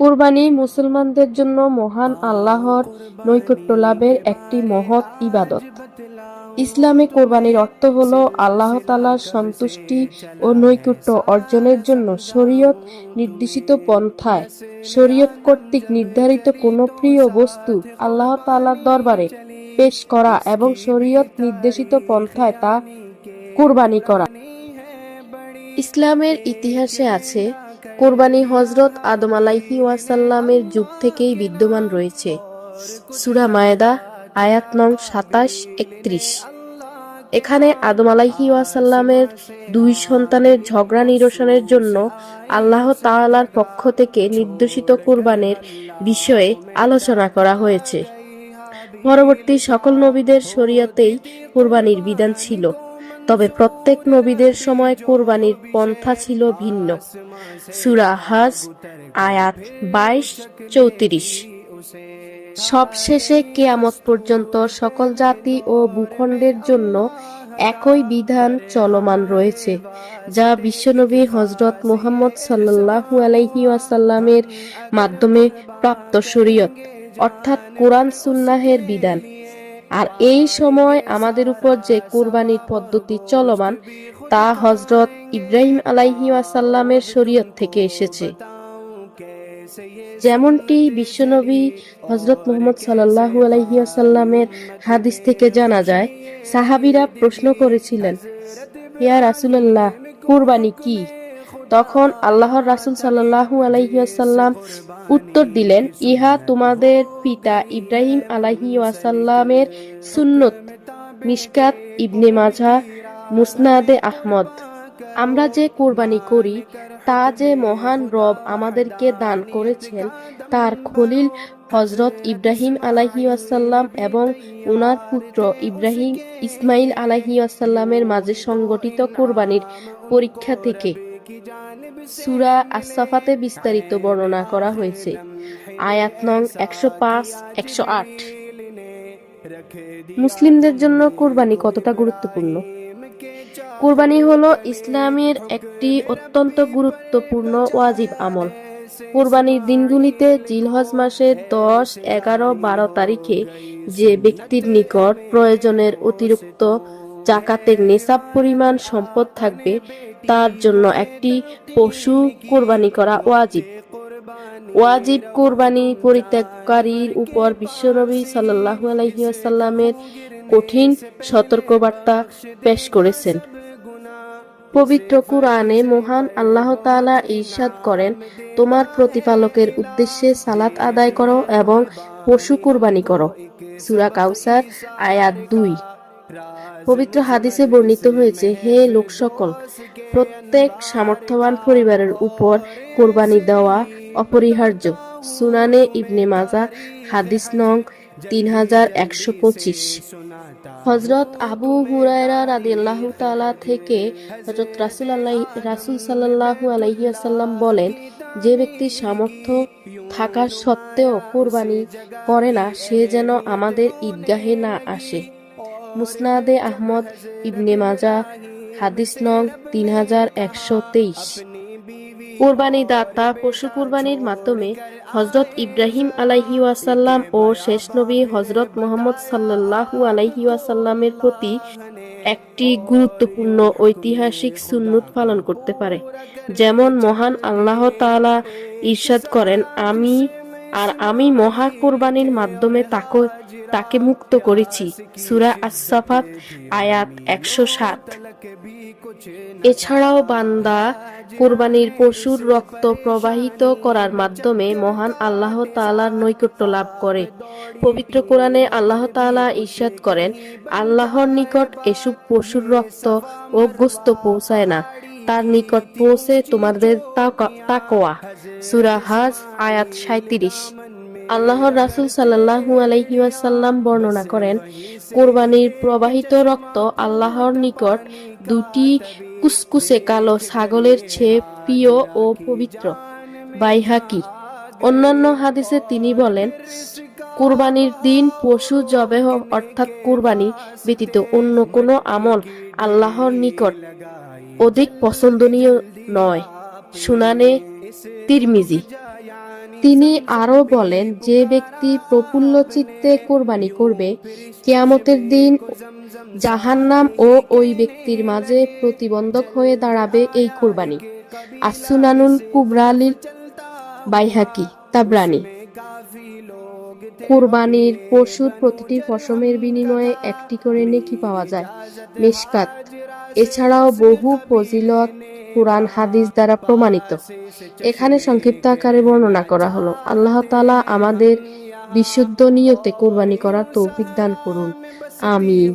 কুরবানি মুসলমানদের জন্য মহান আল্লাহর নৈকট্য লাভের একটি মহৎ ইবাদত। ইসলামে কোরবানির অর্থ হল আল্লাহ তাআলার সন্তুষ্টি ও নৈকট্য অর্জনের জন্য শরীয়ত নির্দেশিত পন্থায় শরীয়ত কর্তৃক নির্ধারিত কোনো প্রিয় বস্তু আল্লাহ তাআলার দরবারে পেশ করা এবং শরীয়ত নির্দেশিত পন্থায় তা কুরবানি করা। ইসলামের ইতিহাসে আছে, কোরবানি হযরত আদম আলাইহিস সালামের যুগ থেকেই বিদ্যমান রয়েছে। সূরা মায়েদা আয়াত নং 27-31। এখানে আদম আলাইহিস সালামের দুই সন্তানের ঝগড়া নিরসনের জন্য আল্লাহ তাআলার পক্ষ থেকে নির্দেশিত কুরবানের বিষয়ে আলোচনা করা হয়েছে। পরবর্তী সকল নবীদের শরীয়তেই কুরবানির বিধান ছিল, তবে প্রত্যেক নবীদের সময় কুরবানির পন্থা ছিল ভিন্ন। সূরা হজ আয়াত 22-34। সবশেষে কিয়ামত পর্যন্ত সকল জাতি ও ভূখণ্ডের জন্য একই বিধান চলমান রয়েছে, যা বিশ্বনবী হযরত মুহাম্মদ সাল্লাল্লাহু আলাইহি ওয়াসাল্লামের মাধ্যমে প্রাপ্ত শরীয়ত, অর্থাৎ কোরআন সুন্নাহের বিধান। আর এই সময় আমাদের উপর যে কুরবানির পদ্ধতি চলমান তা হযরত ইব্রাহিম আলাইহিস সালামের শরীয়ত থেকে এসেছে। যেমনটি বিশ্বনবী হযরত মুহাম্মদ সাল্লাল্লাহু আলাইহি ওয়াসাল্লামের হাদিস থেকে জানা যায়, সাহাবীরা প্রশ্ন করেছিলেন, ইয়া রাসূলুল্লাহ, কুরবানি কি? তখন আল্লাহর রাসূল সাল্লাল্লাহু আলাইহি ওয়াসাল্লাম উত্তর দিলেন, ইহা তোমাদের পিতা ইব্রাহিম আলাইহিস ওয়াসাল্লামের সুন্নত। মিশকাত ইবনে মাজাহ, মুসনাদে আহমদ। আমরা যে কুরবানি করি তা যে মহান রব আমাদেরকে দান করেছেন তার খলিল হযরত ইব্রাহিম আলাইহিস সালাম এবং ওনার পুত্র ইব্রাহিম ইসমাইল আলাইহিস সালামের মাঝে সংগঠিত কুরবানির পরীক্ষা থেকে। সূরা আস-সাফাতে বিস্তারিত বর্ণনা করা হয়েছে। আয়াত নং 105-108। মুসলিমদের জন্য কুরবানি কতটা গুরুত্বপূর্ণ? কুরবানি হলো ইসলামের একটি অত্যন্ত গুরুত্বপূর্ণ ওয়াজিব আমল। কুরবানির দিনগুলিতে জিলহজ মাসের 10, 11, 12 তারিখে যে ব্যক্তির নিকট প্রয়োজনের অতিরিক্ত যাকাতের নেসাব পরিমাণ সম্পদ থাকবে তার জন্য একটি পশু কুরবানি করা ওয়াজিব। ওয়াজিব কুরবানি পরিত্যাগকারীর উপর বিশ্বনবী সাল্লাল্লাহু আলাইহি ওয়াসাল্লামের কঠিন সতর্কবার্তা পেশ করেছেন। পবিত্র কুরআনে মহান আল্লাহ তাআলা ইরশাদ করেন, তোমার প্রতিপালকের উদ্দেশ্যে সালাত আদায় করো এবং পশু কুরবানি করো। সূরা কাউসার আয়াত 2। পবিত্র হাদিসে বর্ণিত হয়েছে, হে লোক সকল, প্রত্যেক সামর্থ্যবান পরিবারের উপর কুরবানি দেওয়া অপরিহার্য। সুনানে ইবনে মাজাহ হাদিস নং 3125। হযরত আবু হুরায়রা রাদিয়াল্লাহু তাআলা থেকে হযরত রাসূল সাল্লাল্লাহু আলাইহি ওয়াসাল্লাম বলেন, যে ব্যক্তি সামর্থ্য থাকা সত্ত্বেও কুরবানি করে না সে যেন আমাদের ঈদগাহে না আসে। মুসনাদে আহমদ ইবনে মাজাহ হাদিস নং 3123। কুরবানি দাতা পশু কুরবানির মাধ্যমে হযরত ইব্রাহিম আলাইহিস সালাম ও শেষ নবী হযরত মুহাম্মদ সাল্লাল্লাহু আলাইহি ওয়াসাল্লামের প্রতি একটি গুরুত্বপূর্ণ ঐতিহাসিক সুন্নত পালন করতে পারে। যেমন মহান আল্লাহ তাআলা ইরশাদ করেন, আমি মহা কুরবানির মাধ্যমে তাকে মুক্ত করেছি। সূরা আস-সাফাত আয়াত 107। এছাড়াও বান্দা কুরবানির পশুর রক্ত প্রবাহিত করার মাধ্যমে মহান আল্লাহ তাআলার নৈকট্য লাভ করে। পবিত্র কোরআনে আল্লাহ তাআলা ইরশাদ করেন, আল্লাহর নিকট এসব পশুর রক্ত ও গোশত পৌঁছায় না, তার নিকট পৌঁছে তোমাদের তাকওয়া। সূরা হজ আয়াত 37। আল্লাহর রাসূল সাল্লাল্লাহু আলাইহি ওয়াসাল্লাম বর্ণনা করেন, কুরবানির প্রবাহিত রক্ত আল্লাহর নিকট দুটি কুসকুসে কালো ছাগলের চেয়ে প্রিয় ও পবিত্র। বাইহাকি। অন্যান্য হাদিসে তিনি বলেন, কুরবানির দিন পশু জবেহ অর্থাৎ কুরবানি ব্যতীত অন্য কোনো আমল আল্লাহর নিকট অধিক পছন্দনীয় নয়। সুনানে তিরমিজি। তিনি আরো বলেন, যে ব্যক্তি প্রফুল্ল চিত্তে কোরবানি করবে, কিয়ামতের দিন জাহান্নাম ও ওই ব্যক্তির মাঝে প্রতিবন্ধক হয়ে দাঁড়াবে এই কোরবানি। আসসুনানুল কুবরা লিল বাইহাকি, তাবরানী। কুরবানির পশুর প্রতিটি পশমের বিনিময়ে একটি করে নেকি পাওয়া যায়। মিশকাত। এছাড়াও বহু ফজিলত কুরআন হাদিস দ্বারা প্রমাণিত। এখানে সংক্ষিপ্ত আকারে বর্ণনা করা হলো। আল্লাহ তাআলা আমাদের বিশুদ্ধ নিয়তে কোরবানি করার তৌফিক দান করুন। আমিন।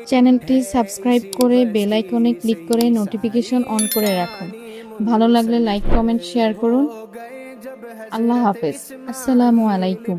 চ্যানেলটি সাবস্ক্রাইব করে বেল আইকনে ক্লিক করে নোটিফিকেশন অন করে রাখুন। ভালো লাগলে লাইক, কমেন্ট, শেয়ার করুন। আল্লাহ হাফেজ। আসসালামু আলাইকুম।